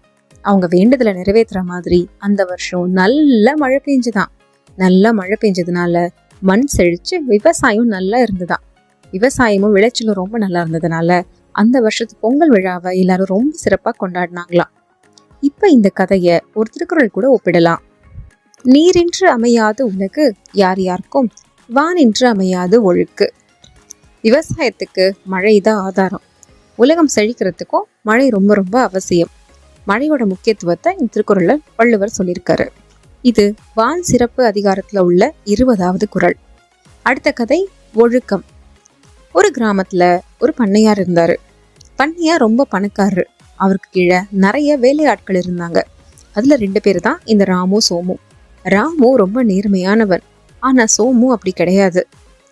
Speaker 1: அவங்க வேண்டுதலை நிறைவேற்றுற மாதிரி அந்த வருஷம் நல்ல மழை பெஞ்சுதான். நல்லா மழை பெஞ்சதுனால மண் செழிச்சு விவசாயம் நல்லா இருந்துதான். விவசாயமும் விளைச்சலும் ரொம்ப நல்லா இருந்ததுனால அந்த வருஷத்து பொங்கல் விழாவை எல்லாரும் ரொம்ப சிறப்பா கொண்டாடினாங்களாம். இப்ப இந்த கதைய ஒரு திருக்குறள் கூட ஒப்பிடலாம். நீரின்று அமையாது உலகு யார் யாருக்கும் வானின்று அமையாது ஒழுக்கு. விவசாயத்துக்கு மழைதான் ஆதாரம். உலகம் செழிக்கிறதுக்கும் மழை ரொம்ப ரொம்ப அவசியம். மழையோட முக்கியத்துவத்தை இந்த திருக்குறள்ல வள்ளுவர் சொல்லியிருக்காரு. இது வான் சிறப்பு அதிகாரத்துல உள்ள 20வது குறள். அடுத்த கதை ஒழுக்கம். ஒரு கிராமத்துல ஒரு பண்ணையார் இருந்தாரு. பண்ணையார் ரொம்ப பணக்காரரு. அவருக்கு கீழே நிறைய வேலையாட்கள் இருந்தாங்க. அதுல 2 பேர் தான் இந்த ராமு சோமு. ராமு ரொம்ப நேர்மையானவன். ஆனா சோமு அப்படி கிடையாது.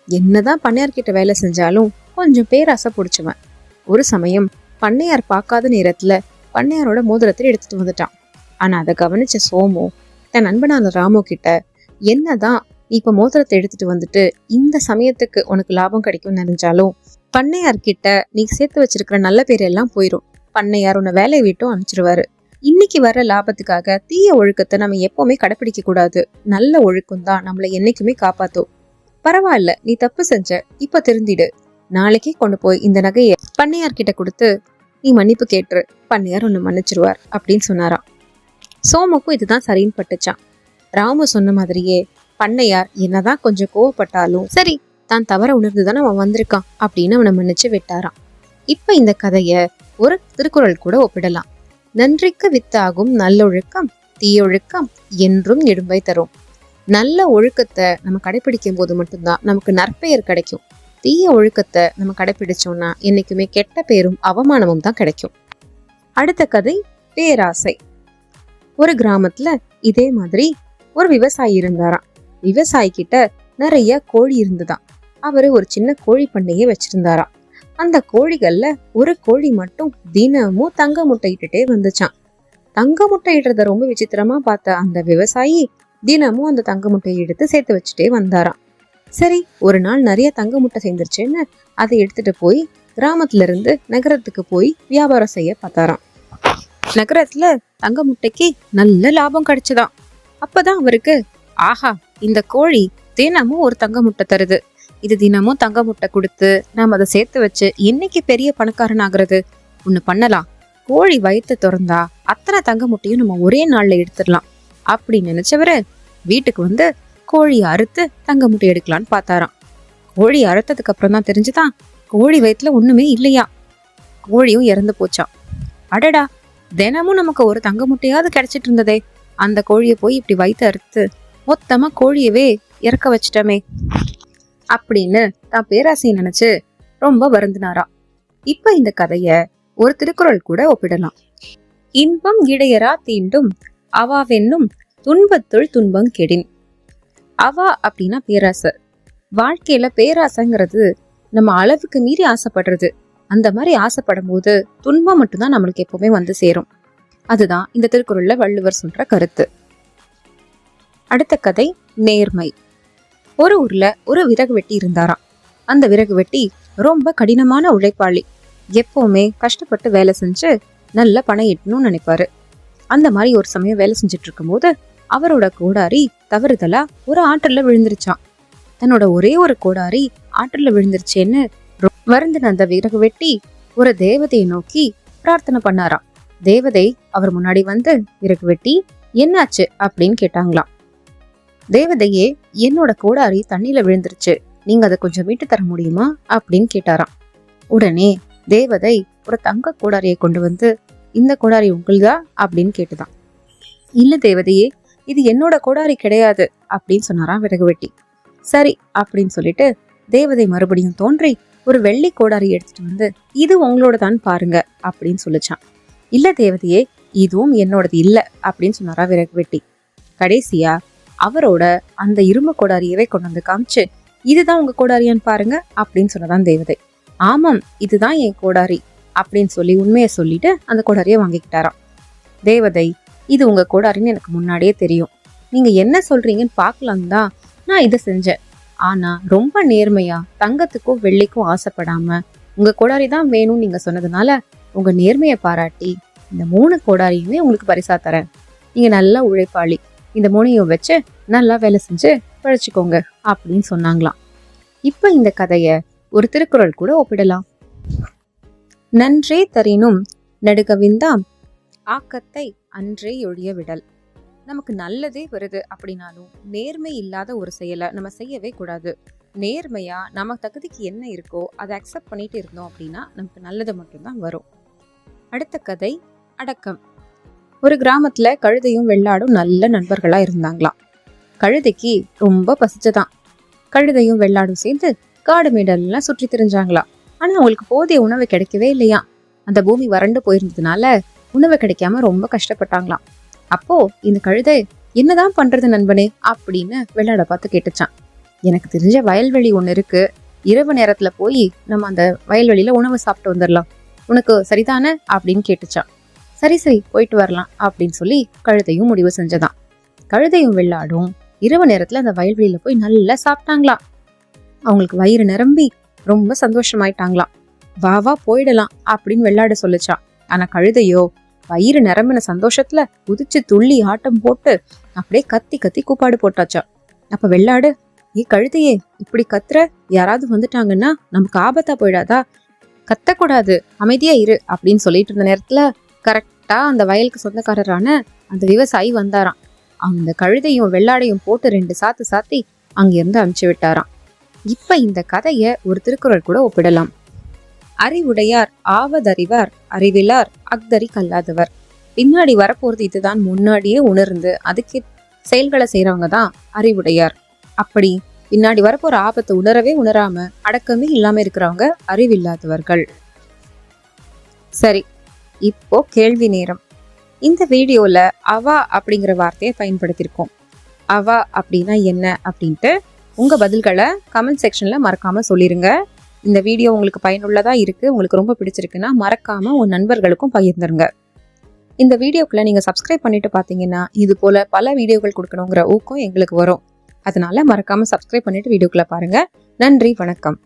Speaker 1: என்னதான் பண்ணையார்கிட்ட வேலை செஞ்சாலும் கொஞ்சம் பேராசை பிடிச்சவன். ஒரு சமயம் பண்ணையார் பார்க்காத நேரத்துல பண்ணையாரோட மோதிரத்தை எடுத்துட்டு வந்துட்டான். ஆனா அதை கவனிச்ச சோமு தன் நண்பனான ராமு கிட்ட, என்னதான் நீ இப்ப மோதிரத்தை எடுத்துட்டு வந்துட்டு இந்த சமயத்துக்கு உனக்கு லாபம் கிடைக்கும் நினைச்சாலும் பண்ணையார்கிட்ட நீ சேர்த்து வச்சிருக்கிற நல்ல பேர் எல்லாம் போயிடும். பண்ணையார் உன்னை வேலையை விட்டும் அனுப்பிச்சிருவாரு. இன்னைக்கு வர்ற லாபத்துக்காக தீய ஒழுக்கத்தை நம்ம எப்பவுமே கடைபிடிக்க கூடாது. நல்ல ஒழுக்கம் தான் நம்மளை என்னைக்குமே காப்பாத்தும். பரவாயில்ல, நீ தப்பு செஞ்ச, இப்ப திருந்திடு. நாளைக்கே கொண்டு போய் இந்த நகையை பண்ணையார்கிட்ட கொடுத்து நீ மன்னிப்பு கேட்டுரு. பண்ணையார் உன்னை மன்னிச்சிருவார் அப்படின்னு சொன்னாராம். சோமுக்கும் இதுதான் சரின்னு பட்டுச்சான். ராமு சொன்ன மாதிரியே பண்ணையார் என்னதான் கொஞ்சம் கோவப்பட்டாலும் சரி, தான் தவற உணர்ந்துதானே அவன் வந்திருக்கான் அப்படின்னு அவனை மன்னிச்சு விட்டாராம். இப்ப இந்த கதைய ஒரு திருக்குறள் கூட ஒப்பிடலாம். நன்றிக்கு வித்தாகும் நல்லொழுக்கம் தீயொழுக்கம் என்றும் இடும்பை தரும். நல்ல ஒழுக்கத்தை நம்ம கடைபிடிக்கும் போது மட்டும்தான் நமக்கு நற்பெயர் கிடைக்கும். தீய ஒழுக்கத்தை நம்ம கடைபிடிச்சோம்னா என்னைக்குமே கெட்ட பேரும் அவமானமும் தான் கிடைக்கும். அடுத்த கதை பேராசை. ஒரு கிராமத்துல இதே மாதிரி ஒரு விவசாயி இருந்தாராம். விவசாயி கிட்ட நிறைய கோழி இருந்துதான். அவரு ஒரு சின்ன கோழி பண்ணையே வச்சிருந்தாராம். அந்த கோழிகள்ல ஒரு கோழி மட்டும் தினமும் தங்க முட்டையிட்டுட்டே வந்துச்சான். தங்க முட்டையிடுறத ரொம்ப விசித்திரமா பார்த்த அந்த விவசாயி தினமும் அந்த தங்க முட்டையை எடுத்து சேர்த்து வச்சுட்டே வந்தாராம். சரி, ஒரு நாள் நிறைய தங்க முட்டை சேர்ந்துருச்சுன்னு அதை எடுத்துட்டு போய் கிராமத்துல இருந்து நகரத்துக்கு போய் வியாபாரம் செய்ய பார்த்தாராம். நகரத்துல தங்க முட்டைக்கு நல்ல லாபம் கிடைச்சுதான். அப்பதான் அவருக்கு, ஆஹா, இந்த கோழி தினமும் ஒரு தங்க முட்டை தருது. இது தினமும் தங்க முட்டை கொடுத்து நாம அதை சேர்த்து வச்சு இன்னைக்கு பெரிய பணக்காரன் ஆகுறது. ஒண்ணு பண்ணலாம், கோழி வயிற்று திறந்தா அத்தனை தங்க முட்டையும் நம்ம ஒரே நாள்ல எடுத்துடலாம் அப்படின்னு நினைச்சவரு வீட்டுக்கு வந்து கோழியை அறுத்து தங்க முட்டை எடுக்கலான்னு பார்த்தாராம். கோழி அறுத்ததுக்கு அப்புறம் தான் தெரிஞ்சுதான் கோழி வயிற்றுல ஒண்ணுமே இல்லையா. கோழியும் இறந்து போச்சான். அடடா, தினமும் நமக்கு ஒரு தங்க முட்டையாவது கிடைச்சிட்டு இருந்ததே, அந்த கோழியை போய் இப்படி வயிற்று அறுத்து மொத்தமா கோழியவே இறக்க வச்சிட்டமே அப்படின்னு தான் பேராசையை நினைச்சு ரொம்ப வருந்தினாராம். இப்ப இந்த கதைய ஒரு திருக்குறள் கூட ஒப்பிடலாம். இன்பம் இடையரா தீண்டும் அவாவென்னும் துன்பத்துள் துன்பம் கெடின். அவா அப்படின்னா பேராசை. வாழ்க்கையில பேராசைங்கிறது நம்ம அளவுக்கு மீறி ஆசைப்படுறது. அந்த மாதிரி ஆசைப்படும் போது துன்பம் மட்டும்தான் நம்மளுக்கு எப்பவுமே வந்து சேரும். அதுதான் இந்த திருக்குறள்ல வள்ளுவர் சொல்ற கருத்து. அடுத்த கதை நேர்மை. ஒரு ஊர்ல ஒரு விறகு வெட்டி இருந்தாராம். அந்த விறகு வெட்டி ரொம்ப கடினமான உழைப்பாளி. எப்பவுமே கஷ்டப்பட்டு வேலை செஞ்சு நல்ல பணம் ஈட்டணும்னு நினைப்பாரு. அந்த மாதிரி ஒரு சமயம் வேலை செஞ்சுட்டு இருக்கும் போது அவரோட கோடாரி தவறுதலா ஒரு ஆற்றுல விழுந்துருச்சான். தன்னோட ஒரே ஒரு கோடாரி ஆற்றுல விழுந்துருச்சேன்னு வருந்தின அந்த விறகு வெட்டி ஒரு தேவதையை நோக்கி பிரார்த்தனை பண்ணாராம். தேவதை அவர் முன்னாடி வந்து, விறகு வெட்டி என்னாச்சு அப்படின்னு கேட்டாங்களாம். தேவதையே, என்னோட கோடாரி தண்ணியில விழுந்துருச்சு, நீங்க அதை கொஞ்சம் மீட்டு தர முடியுமா அப்படின்னு கேட்டாராம். உடனே தேவதை ஒரு தங்க கோடாரியை கொண்டு வந்து, இந்த கோடாரி உங்களுதா அப்படின்னு கேட்டுதான். இல்ல தேவதையே, இது என்னோட கோடாரி கிடையாது அப்படின்னு சொன்னாராம் விறகு வெட்டி. சரி அப்படின்னு சொல்லிட்டு தேவதை மறுபடியும் தோன்றி ஒரு வெள்ளி கோடாரி எடுத்துட்டு வந்து, இது உங்களோட தான் பாருங்க அப்படின்னு சொல்லிச்சான். இல்ல தேவதையே, இதுவும் என்னோடது இல்ல அப்படின்னு சொன்னாரா விறகு வெட்டி. கடைசியா அவரோட அந்த இரும்பு கோடாரியவே கொண்டு வந்து காமிச்சு, இதுதான் உங்க கோடாரியான்னு பாருங்க அப்படின்னு சொன்னதான் தேவதை. ஆமாம், இதுதான் என் கோடாரி அப்படின்னு சொல்லி உண்மையை சொல்லிட்டு அந்த கோடாரியை வாங்கிக்கிட்டாராம். தேவதை, இது உங்க கோடாரின்னு எனக்கு முன்னாடியே தெரியும், நீங்க என்ன சொல்றீங்கன்னு பார்க்கலாம் தான் நான் இதை செஞ்சேன். ஆனா ரொம்ப நேர்மையா தங்கத்துக்கும் வெள்ளிக்கும் ஆசைப்படாம உங்க கோடாரி தான் வேணும்னு நீங்க சொன்னதுனால உங்க நேர்மையை பாராட்டி இந்த 3 கோடாரியுமே உங்களுக்கு பரிசா தரேன். நீங்க நல்லா உழைப்பாளி, இந்த 3ஐயும் வச்சு நல்லா வேலை செஞ்சு பழிச்சுக்கோங்க அப்படின்னு சொன்னாங்களாம். இப்ப இந்த கதைய ஒரு திருக்குறள் கூட ஒப்பிடலாம். நன்றே தரினும் நடுகவிந்தாம் ஆக்கத்தை அன்றே ஒழிய விடல். நமக்கு நல்லதே வருது அப்படின்னாலும் நேர்மை இல்லாத ஒரு செயலை நம்ம செய்யவே கூடாது. நேர்மையா நம்ம தகுதிக்கு என்ன இருக்கோ அதை அக்செப்ட் பண்ணிட்டு இருந்தோம் அப்படின்னா நமக்கு நல்லது மட்டும்தான் வரும். அடுத்த கதை அடக்கம். ஒரு கிராமத்துல கழுதையும் வெள்ளாடும் நல்ல நண்பர்களா இருந்தாங்களாம். கழுதைக்கு ரொம்ப பசிச்சதான். கழுதையும் வெள்ளாடும் சேர்ந்து காடு மேடெல்லாம் சுற்றி திரிஞ்சாங்களாம். ஆனா அவங்களுக்கு போதிய உணவு கிடைக்கவே இல்லையா. அந்த பூமி வறண்டு போயிருந்ததுனால உணவு கிடைக்காம ரொம்ப கஷ்டப்பட்டாங்களாம். அப்போ இந்த கழுதை என்னதான் பண்றது நண்பனே அப்படின்னு வெள்ளாட பார்த்து கேட்டுச்சான். எனக்கு தெரிஞ்ச வயல்வெளி ஒண்ணு இருக்கு, இரவு நேரத்துல போய் நம்ம அந்த வயல்வெளியில உணவு சாப்பிட்டு வந்துடலாம், உனக்கு சரிதானே அப்படின்னு கேட்டுச்சான். சரி சரி போயிட்டு வரலாம் அப்படின்னு சொல்லி கழுதையும் முடிவு செஞ்சதான். கழுதையும் வெள்ளாடும் இரவு நேரத்துல அந்த வயல்வெளியில போய் நல்லா சாப்பிட்டாங்களாம். அவங்களுக்கு வயிறு நிரம்பி ரொம்ப சந்தோஷமாயிட்டாங்களாம். வா வா போயிடலாம் அப்படின்னு வெள்ளாட சொல்லிச்சான். ஆனா கழுதையோ வயிறு நிரம்பின சந்தோஷத்துல குதிச்சு துள்ளி ஆட்டம் போட்டு அப்படியே கத்தி கத்தி கூப்பாடு போட்டாச்சா. அப்ப வெள்ளாடு, ஏ கழுதையே இப்படி கத்துற, யாராவது வந்துட்டாங்கன்னா நமக்கு ஆபத்தா போயிடாதா, கத்தக்கூடாது, அமைதியா இரு அப்படின்னு சொல்லிட்டு இருந்த நேரத்துல கரெக்டா அந்த வயலுக்கு சொந்தக்காரரான அந்த விவசாயி வந்தாராம். அந்த கழுதையும் வெள்ளாடையும் போட்டு 2 சாத்து சாத்தி அங்கிருந்து அனுப்பிச்சு விட்டாராம். இப்ப இந்த கதைய ஒரு திருக்குறள் கூட ஒப்பிடலாம். அறிவுடையார் ஆவதறிவார், அறிவிலார் அக்தரி கல்லாதவர். பின்னாடி வரப்போறது இதுதான் முன்னாடியே உணர்ந்து அதுக்கு செயல்களை செய்யறவங்க தான் அறிவுடையார். அப்படி பின்னாடி வரப்போற ஆபத்தை உணரவே உணராம அடக்கமே இல்லாம இருக்கிறவங்க அறிவில்லாதவர்கள். சரி, இப்போ கேள்வி நேரம். இந்த வீடியோல அவா அப்படிங்கிற வார்த்தையை பயன்படுத்தியிருக்கோம். அவா அப்படின்னா என்ன அப்படின்ட்டு உங்க பதில்களை கமெண்ட் செக்ஷன்ல மறக்காம சொல்லிருங்க. இந்த வீடியோ உங்களுக்கு பயனுள்ளதா இருக்கு, உங்களுக்கு ரொம்ப பிடிச்சிருக்குன்னா மறக்காம உன் நண்பர்களுக்கும் பகிர்ந்துருங்க. இந்த வீடியோக்குள்ள நீங்க சப்ஸ்கிரைப் பண்ணிட்டு பாத்தீங்கன்னா இது போல பல வீடியோக்கள் கொடுக்கணுங்கிற ஊக்கம் எங்களுக்கு வரும். அதனால மறக்காம சப்ஸ்கிரைப் பண்ணிட்டு வீடியோக்குள்ள பாருங்க. நன்றி, வணக்கம்.